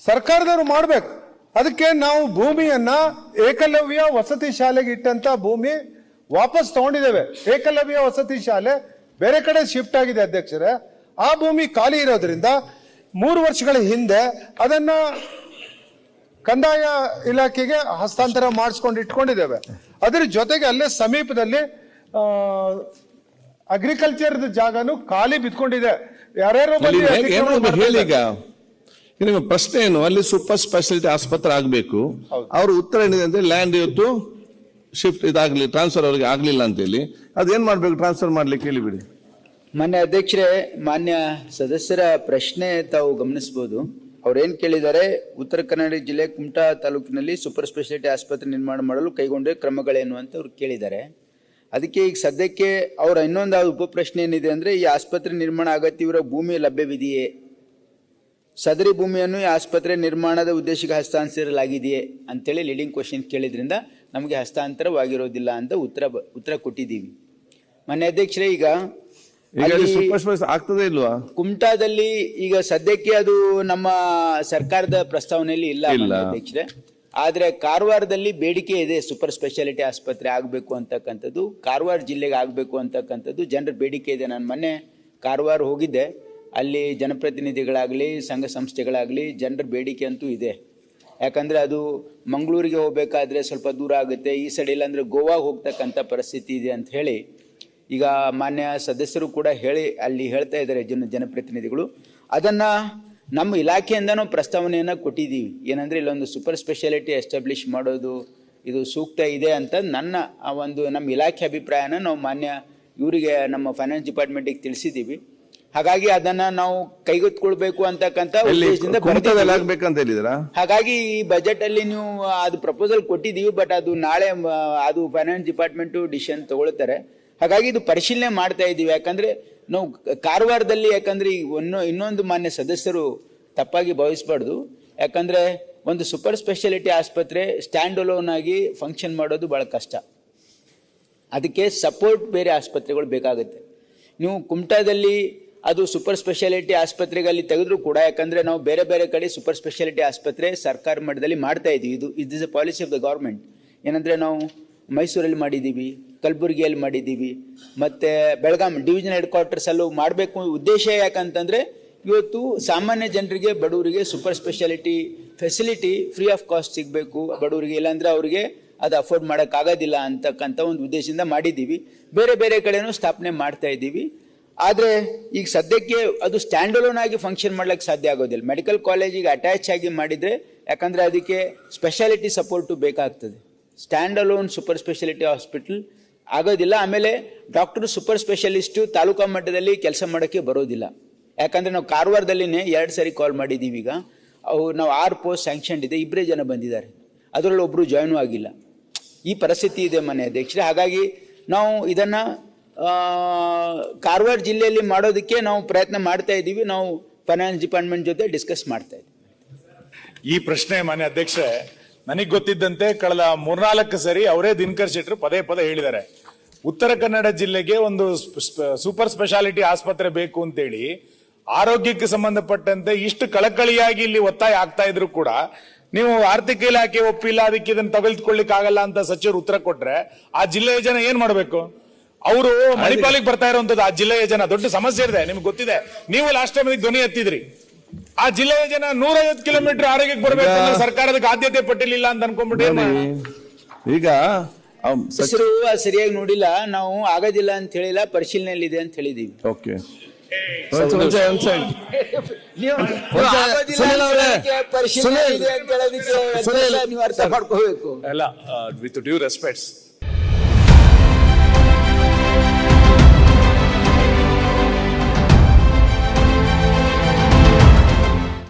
ಸರ್ಕಾರದವರು ಮಾಡ್ಬೇಕು. ಅದಕ್ಕೆ ನಾವು ಭೂಮಿಯನ್ನ ಏಕಲವ್ಯ ವಸತಿ ಶಾಲೆಗೆ ಇಟ್ಟಂತ ಭೂಮಿ ವಾಪಸ್ ತಗೊಂಡಿದ್ದೇವೆ. ಏಕಲವ್ಯ ವಸತಿ ಶಾಲೆ ಬೇರೆ ಕಡೆ ಶಿಫ್ಟ್ ಆಗಿದೆ ಅಧ್ಯಕ್ಷರೇ. ಆ ಭೂಮಿ ಖಾಲಿ ಇರೋದ್ರಿಂದ 3 ವರ್ಷಗಳ ಹಿಂದೆ ಅದನ್ನ ಕಂದಾಯ ಇಲಾಖೆಗೆ ಹಸ್ತಾಂತರ ಮಾಡಿಸ್ಕೊಂಡು ಇಟ್ಕೊಂಡಿದ್ದೇವೆ. ಅದರ ಜೊತೆಗೆ ಅಲ್ಲೇ ಸಮೀಪದಲ್ಲಿ ಅಗ್ರಿಕಲ್ಚರ್ ಜಾಗನು ಖಾಲಿ ಬಿದ್ಕೊಂಡಿದೆ. ಯಾರ್ಯಾರೋ ನಿಮ್ಮ ಪ್ರಶ್ನೆ ಏನು? ಅಲ್ಲಿ ಸೂಪರ್ ಸ್ಪೆಷಾಲಿಟಿ ಆಸ್ಪತ್ರೆ ಆಗಬೇಕು. ಅವ್ರ ಉತ್ತರ ಏನಿದೆ ಅಂದ್ರೆ ಲ್ಯಾಂಡ್ ಇವತ್ತು ಶಿಫ್ಟ್ ಇದಾಗ್ಲಿ, ಟ್ರಾನ್ಸ್ಫರ್ ಅವ್ರಿಗೆ ಆಗ್ಲಿಲ್ಲ ಅಂತ ಹೇಳಿ ಅದೇನ್ ಮಾಡ್ಬೇಕು? ಟ್ರಾನ್ಸ್ಫರ್ ಮಾಡ್ಲಿಕ್ಕೆ ಹೇಳಿಬಿಡಿ. ಮಾನ್ಯ ಅಧ್ಯಕ್ಷರೇ, ಮಾನ್ಯ ಸದಸ್ಯರ ಪ್ರಶ್ನೆ ತಾವು ಗಮನಿಸಬಹುದು. ಅವ್ರೇನ್ ಕೇಳಿದ್ದಾರೆ, ಉತ್ತರ ಕನ್ನಡ ಜಿಲ್ಲೆ ಕುಮಟಾ ತಾಲೂಕಿನಲ್ಲಿ ಸೂಪರ್ ಸ್ಪೆಷಾಲಿಟಿ ಆಸ್ಪತ್ರೆ ನಿರ್ಮಾಣ ಮಾಡಲು ಕೈಗೊಂಡ ಕ್ರಮಗಳೇನು ಅಂತ ಅವ್ರು ಕೇಳಿದ್ದಾರೆ. ಅದಕ್ಕೆ ಈಗ ಸದ್ಯಕ್ಕೆ ಅವರ ಇನ್ನೊಂದು ಉಪ ಪ್ರಶ್ನೆ ಏನಿದೆ ಅಂದ್ರೆ, ಈ ಆಸ್ಪತ್ರೆ ನಿರ್ಮಾಣ ಅಗತ್ಯವಿರೋ ಭೂಮಿ ಲಭ್ಯವಿದೆಯೇ, ಸದರಿ ಭೂಮಿಯನ್ನು ಈ ಆಸ್ಪತ್ರೆ ನಿರ್ಮಾಣದ ಉದ್ದೇಶಕ್ಕೆ ಹಸ್ತಾಂತರಿಸಲಾಗಿದೆಯೇ ಅಂತೇಳಿ ಲೀಡಿಂಗ್ ಕ್ವಶನ್ ಕೇಳಿದ್ರಿಂದ ನಮಗೆ ಹಸ್ತಾಂತರವಾಗಿರೋದಿಲ್ಲ ಅಂತ ಉತ್ತರ ಕೊಟ್ಟಿದ್ದೀವಿ. ಮಾನ್ಯ ಅಧ್ಯಕ್ಷರೇ, ಈಗ ಆಗ್ತದೆ ಇಲ್ವಾ ಕುಮಟಾದಲ್ಲಿ ಈಗ ಸದ್ಯಕ್ಕೆ ಅದು ನಮ್ಮ ಸರ್ಕಾರದ ಪ್ರಸ್ತಾವನೆಯಲ್ಲಿ ಇಲ್ಲ ಅಧ್ಯಕ್ಷರೇ. ಆದ್ರೆ ಕಾರವಾರದಲ್ಲಿ ಬೇಡಿಕೆ ಇದೆ, ಸೂಪರ್ ಸ್ಪೆಷಾಲಿಟಿ ಆಸ್ಪತ್ರೆ ಆಗಬೇಕು ಅಂತಕ್ಕಂಥದ್ದು, ಕಾರವಾರ ಜಿಲ್ಲೆಗೆ ಆಗಬೇಕು ಅಂತಕ್ಕಂಥದ್ದು ಜನರ ಬೇಡಿಕೆ ಇದೆ. ನಾನು ಮೊನ್ನೆ ಕಾರವಾರ ಹೋಗಿದ್ದೆ. ಅಲ್ಲಿ ಜನಪ್ರತಿನಿಧಿಗಳಾಗಲಿ ಸಂಘ ಸಂಸ್ಥೆಗಳಾಗಲಿ ಜನರ ಬೇಡಿಕೆ ಅಂತೂ ಇದೆ. ಯಾಕಂದರೆ ಅದು ಮಂಗಳೂರಿಗೆ ಹೋಗಬೇಕಾದ್ರೆ ಸ್ವಲ್ಪ ದೂರ ಆಗುತ್ತೆ, ಈ ಸೈಡ್ ಇಲ್ಲಾಂದರೆ ಗೋವಾಗೆ ಹೋಗ್ತಕ್ಕಂಥ ಪರಿಸ್ಥಿತಿ ಇದೆ ಅಂತ ಹೇಳಿ ಈಗ ಮಾನ್ಯ ಸದಸ್ಯರು ಕೂಡ ಅಲ್ಲಿ ಹೇಳ್ತಾ ಇದ್ದಾರೆ ಜನಪ್ರತಿನಿಧಿಗಳು. ಅದನ್ನು ನಮ್ಮ ಇಲಾಖೆಯಿಂದನೂ ಪ್ರಸ್ತಾವನೆಯನ್ನು ಕೊಟ್ಟಿದ್ದೀವಿ. ಏನಂದರೆ ಇಲ್ಲೊಂದು ಸೂಪರ್ ಸ್ಪೆಷಾಲಿಟಿ ಎಸ್ಟಾಬ್ಲಿಷ್ ಮಾಡೋದು ಇದು ಸೂಕ್ತ ಇದೆ ಅಂತ ನಮ್ಮ ಇಲಾಖೆ ಅಭಿಪ್ರಾಯನ ನಾವು ಮಾನ್ಯ ಇವರಿಗೆ ನಮ್ಮ ಫೈನಾನ್ಸ್ ಡಿಪಾರ್ಟ್ಮೆಂಟಿಗೆ ತಿಳಿಸಿದ್ದೀವಿ. ಹಾಗಾಗಿ ಅದನ್ನ ನಾವು ಕೈಗೆತ್ತಿಕೊಳ್ಬೇಕು ಅಂತಕ್ಕಂಥ ಉದ್ದೇಶದಿಂದ ಹಾಗಾಗಿ ಈ ಬಜೆಟ್ ಅಲ್ಲಿ ನೀವು ಅದು ಪ್ರಪೋಸಲ್ ಕೊಟ್ಟಿದ್ದೀವಿ. ಬಟ್ ಅದು ನಾಳೆ ಅದು ಫೈನಾನ್ಸ್ ಡಿಪಾರ್ಟ್ಮೆಂಟ್ ಡಿಸಿಷನ್ ತಗೊಳ್ತಾರೆ. ಹಾಗಾಗಿ ಇದು ಪರಿಶೀಲನೆ ಮಾಡ್ತಾ ಇದ್ದೀವಿ. ಯಾಕಂದ್ರೆ ನಾವು ಕಾರವಾರದಲ್ಲಿ, ಯಾಕಂದ್ರೆ ಇನ್ನೊಂದು ಮಾನ್ಯ ಸದಸ್ಯರು ತಪ್ಪಾಗಿ ಭಾವಿಸಬಾರ್ದು. ಯಾಕಂದ್ರೆ ಒಂದು ಸೂಪರ್ ಸ್ಪೆಷಾಲಿಟಿ ಆಸ್ಪತ್ರೆ ಸ್ಟ್ಯಾಂಡ್ ಅಲೋನ್ ಆಗಿ ಫಂಕ್ಷನ್ ಮಾಡೋದು ಬಹಳ ಕಷ್ಟ. ಅದಕ್ಕೆ ಸಪೋರ್ಟ್ ಬೇರೆ ಆಸ್ಪತ್ರೆಗಳು ಬೇಕಾಗುತ್ತೆ. ನೀವು ಕುಮಟಾದಲ್ಲಿ ಅದು ಸೂಪರ್ ಸ್ಪೆಷಾಲಿಟಿ ಆಸ್ಪತ್ರೆಗೆ ಅಲ್ಲಿ ತೆಗೆದ್ರು ಕೂಡ, ಯಾಕಂದ್ರೆ ನಾವು ಬೇರೆ ಬೇರೆ ಕಡೆ ಸೂಪರ್ ಸ್ಪೆಷಾಲಿಟಿ ಆಸ್ಪತ್ರೆ ಸರ್ಕಾರ ಮಟ್ಟದಲ್ಲಿ ಮಾಡ್ತಾ ಇದ್ದೀವಿ. ಇದು is a policy of the government. ಏನಂದ್ರೆ ನಾವು ಮೈಸೂರಲ್ಲಿ ಮಾಡಿದ್ದೀವಿ, ಕಲಬುರಗಿಯಲ್ಲಿ ಮಾಡಿದ್ದೀವಿ, ಮತ್ತೆ ಬೆಳಗಾಂ ಡಿವಿಷನ್ ಹೆಡ್ ಕ್ವಾರ್ಟರ್ಸ್ ಅಲ್ಲೂ ಮಾಡಬೇಕು. ಉದ್ದೇಶ ಯಾಕಂತಂದ್ರೆ ಇವತ್ತು ಸಾಮಾನ್ಯ ಜನರಿಗೆ, ಬಡವರಿಗೆ super speciality facility free of cost ಸಿಗಬೇಕು ಬಡವರಿಗೆ, ಇಲ್ಲಾಂದ್ರೆ ಅವರಿಗೆ ಅದು ಅಫೋರ್ಡ್ ಮಾಡೋಕ್ಕಾಗೋದಿಲ್ಲ ಅಂತಕ್ಕಂಥ ಒಂದು ಉದ್ದೇಶದಿಂದ ಮಾಡಿದ್ದೀವಿ. ಬೇರೆ ಬೇರೆ ಕಡೆನೂ ಸ್ಥಾಪನೆ ಮಾಡ್ತಾ ಇದ್ದೀವಿ. ಆದರೆ ಈಗ ಸದ್ಯಕ್ಕೆ ಅದು ಸ್ಟ್ಯಾಂಡ್ ಅಲೋನ್ ಆಗಿ ಫಂಕ್ಷನ್ ಮಾಡ್ಲಿಕ್ಕೆ ಸಾಧ್ಯ ಆಗೋದಿಲ್ಲ. ಮೆಡಿಕಲ್ ಕಾಲೇಜಿಗೆ ಅಟ್ಯಾಚ್ ಆಗಿ ಮಾಡಿದರೆ, ಯಾಕಂದರೆ ಅದಕ್ಕೆ ಸ್ಪೆಷಾಲಿಟಿ ಸಪೋರ್ಟು ಬೇಕಾಗ್ತದೆ. Stand alone super speciality hospital ಆಗೋದಿಲ್ಲ. ಆಮೇಲೆ ಡಾಕ್ಟರ್ ಸೂಪರ್ ಸ್ಪೆಷಲಿಸ್ಟು ತಾಲೂಕಾ ಮಟ್ಟದಲ್ಲಿ ಕೆಲಸ ಮಾಡೋಕ್ಕೆ ಬರೋದಿಲ್ಲ. ಯಾಕಂದರೆ ನಾವು ಕಾರವಾರದಲ್ಲಿನೇ 2 ಸರಿ ಕಾಲ್ ಮಾಡಿದ್ದೀವಿ. ಈಗ ನಾವು 6 ಪೋಸ್ಟ್ ಸ್ಯಾಂಕ್ಷನ್ ಇದೆ, 2 ಜನ ಬಂದಿದ್ದಾರೆ, ಅದರಲ್ಲಿ ಒಬ್ಬರು ಜಾಯ್ನು ಆಗಿಲ್ಲ. ಈ ಪರಿಸ್ಥಿತಿ ಇದೆ ಮಾನ್ಯ ಅಧ್ಯಕ್ಷರೇ. ಹಾಗಾಗಿ ನಾವು ಇದನ್ನು ಕಾರವಾರ ಜಿಲ್ಲೆಯಲ್ಲಿ ಮಾಡೋದಕ್ಕೆ ನಾವು ಪ್ರಯತ್ನ ಮಾಡ್ತಾ ಇದ್ದೀವಿ. ನಾವು ಫೈನಾನ್ಸ್ ಡಿಪಾರ್ಟ್ಮೆಂಟ್ ಜೊತೆ ಡಿಸ್ಕಸ್ ಮಾಡ್ತಾ ಇದ್ದೀವಿ. ಈ ಪ್ರಶ್ನೆ ಮಾನ್ಯ ಅಧ್ಯಕ್ಷರೇ, ನನಗೆ ಗೊತ್ತಿದ್ದಂತೆ ಕಳೆದ 3-4 ಸರಿ ಅವರೇ ದಿನಕರ್ ಶೆಟ್ಟರು ಪದೇ ಹೇಳಿದ್ದಾರೆ, ಉತ್ತರ ಕನ್ನಡ ಜಿಲ್ಲೆಗೆ ಒಂದು ಸೂಪರ್ ಸ್ಪೆಷಾಲಿಟಿ ಆಸ್ಪತ್ರೆ ಬೇಕು ಅಂತೇಳಿ ಆರೋಗ್ಯಕ್ಕೆ ಸಂಬಂಧಪಟ್ಟಂತೆ ಇಷ್ಟು ಕಳಕಳಿಯಾಗಿ ಇಲ್ಲಿ ಒತ್ತಾಯ ಆಗ್ತಾ ಇದ್ರು ಕೂಡ ನೀವು ಆರ್ಥಿಕ ಇಲಾಖೆ ಒಪ್ಪಿಲ್ಲ, ಅದಕ್ಕೆ ಇದನ್ನು ತೆಗೆದುಕೊಳ್ಳಿಕ್ಕೆ ಆಗಲ್ಲ ಅಂತ ಸಚಿವರು ಉತ್ತರ ಕೊಟ್ರೆ ಆ ಜಿಲ್ಲೆಯ ಜನ ಏನ್ ಮಾಡ್ಬೇಕು? ಅವರು ಮಣಿಪಾಲಿಗೆ ಬರ್ತಾ ಇರುವಂತದ್ದು ಆ ಜಿಲ್ಲೆಯ ಜನ ದೊಡ್ಡ ಸಮಸ್ಯೆ ಇದೆ, ನಿಮ್ಗೆ ಗೊತ್ತಿದೆ. ನೀವು ಲಾಸ್ಟ್ ಟೈಮ್ ಧ್ವನಿ ಎತ್ತಿದ್ರಿ. ಆ ಜಿಲ್ಲೆಯ ಜನ 150 ಕಿಲೋಮೀಟರ್ ಆರೋಗ್ಯಕ್ಕೆ ಬರ್ಬೇಕು, ಸರ್ಕಾರದ ಆದ್ಯತೆ ಪಟ್ಟಿಲ್ಲ ಅಂತ ಅನ್ಕೊಂಡ್ಬಿಟ್ಟು ಈಗ ಹೆಸರು ಸರಿಯಾಗಿ ನೋಡಿಲ್ಲ, ನಾವು ಆಗೋದಿಲ್ಲ ಅಂತ ಹೇಳಿಲ್ಲ, ಪರಿಶೀಲನೆಯಲ್ಲಿ ಇದೆ ಅಂತ ಹೇಳಿದೀವಿ. ಓಕೆ, ಪರಿಶೀಲನೆ ಇದೆ ಅಂತ ಹೇಳೋದಕ್ಕೆ ನೀವು ಅರ್ಥ ಮಾಡ್ಕೋಬೇಕು. ಅಲ್ಲ, ವಿತ್ ಡ್ಯೂ ರೆಸ್ಪೆಕ್ಟ್ಸ್,